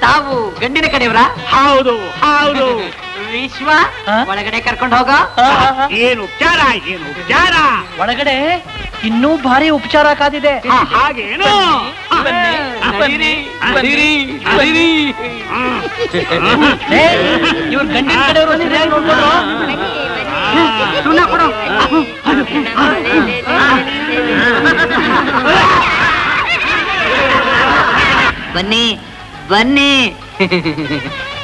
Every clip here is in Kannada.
ತಾವು ಗಂಡಿನ ಕಡೆಯವರಾ? ಹೌದು ಹೌದು. ವಿಶ್ವ ಒಳಗಡೆ ಕರ್ಕೊಂಡು ಹೋಗೋ. ಏನು ಉಪಚಾರ, ಏನು ಉಪಚಾರ? ಒಳಗಡೆ ಇನ್ನೂ ಭಾರಿ ಉಪಚಾರ ಕಾದಿದೆ. ಹಾಗೇನು? ಇವ್ರ ಗಂಡಿನ ಕಡೆಯವರು ಸರಿಯಾಗಿ ನೋಡ್ಕೊಂಡು ಕೊಡು. ಬನ್ನಿ ಬನ್ನಿ.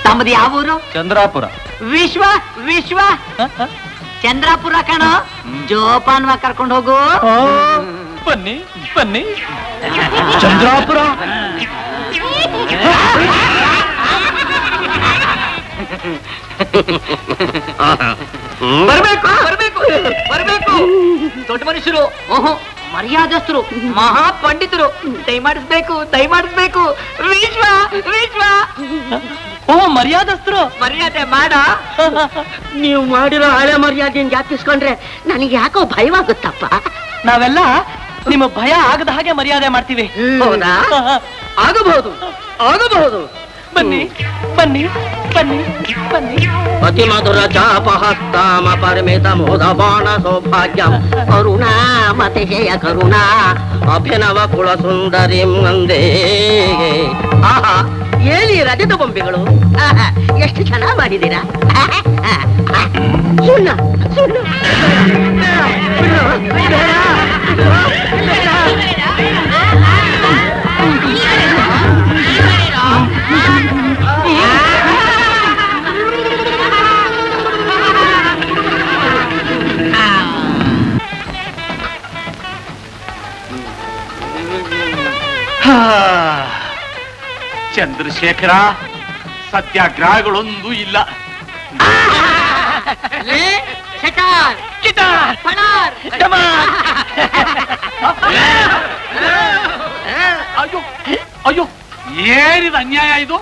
ತಮ್ಮದು ಯಾವ ಊರು? ಚಂದ್ರಾಪುರ. ವಿಶ್ವ ವಿಶ್ವ ಚಂದ್ರಾಪುರ ಕಣ. ಜೋಪಾನ್ವ ಕರ್ಕೊಂಡು ಹೋಗು. ಬನ್ನಿ ಬನ್ನಿ. ಚಂದ್ರಾಪುರ. ಬರ್ಬೇಕು ಬರ್ಬೇಕು ಬರ್ಬೇಕು. ದೊಡ್ಡ ಮನುಷ್ಯರು, ಓಹೋ ಮರ್ಯಾದಸ್ಥರು, ಮಹಾಪಂಡಿತರು, ದಯಮಾಡಿಸ್ಬೇಕು ದಯಮಾಡಿಸ್ಬೇಕು. ವಿಶ್ವ ವಿಶ್ವ. ಓ ಮರ್ಯಾದಸ್ಥರು, ಮರ್ಯಾದೆ ಮಾಡ. ನೀವು ಮಾಡಿರೋ ಹಳೆ ಮರ್ಯಾದೆಯನ್ನು ಜ್ಞಾಪಿಸ್ಕೊಂಡ್ರೆ ನನಗೆ ಯಾಕೋ ಭಯವಾಗುತ್ತಪ್ಪ. ನಾವೆಲ್ಲ ನಿಮ್ಮ ಭಯ ಆಗದ ಹಾಗೆ ಮರ್ಯಾದೆ ಮಾಡ್ತೀವಿ. ಹೌದಾ? ಆಗಬಹುದು ಆಗಬಹುದು. ಬನ್ನಿ ಬನ್ನಿ ಬನ್ನಿ ಬನ್ನಿ. ಅತಿ ಮಧುರ ಚಾಪಹಸ್ತಾಮ ಪರಿಮಿತ ಮೋದ ಬಾಣ ಸೌಭಾಗ್ಯಂ ಕರುಣಾ ಮತಿಶಯ ಕರುಣಾ ಅಭಿನವ ಕುಳ ಸುಂದರಿ ಮಂದೇ. ಆಹಾ, ಏಳಿ ರಜತ ಬೊಂಬೆಗಳು, ಎಷ್ಟು ಚೆನ್ನಾಗಿ ಮಾಡಿದ್ದೀರಾ. ಸುಣ್ಣ ಸುಣ್ಣ. ಚಂದ್ರಶೇಖರ, ಸತ್ಯಾಗ್ರಹಗಳೊಂದು ಇಲ್ಲ. ಅಯ್ಯೋ ಅಯ್ಯೋ, ಏನಿದು ಅನ್ಯಾಯ ಇದು?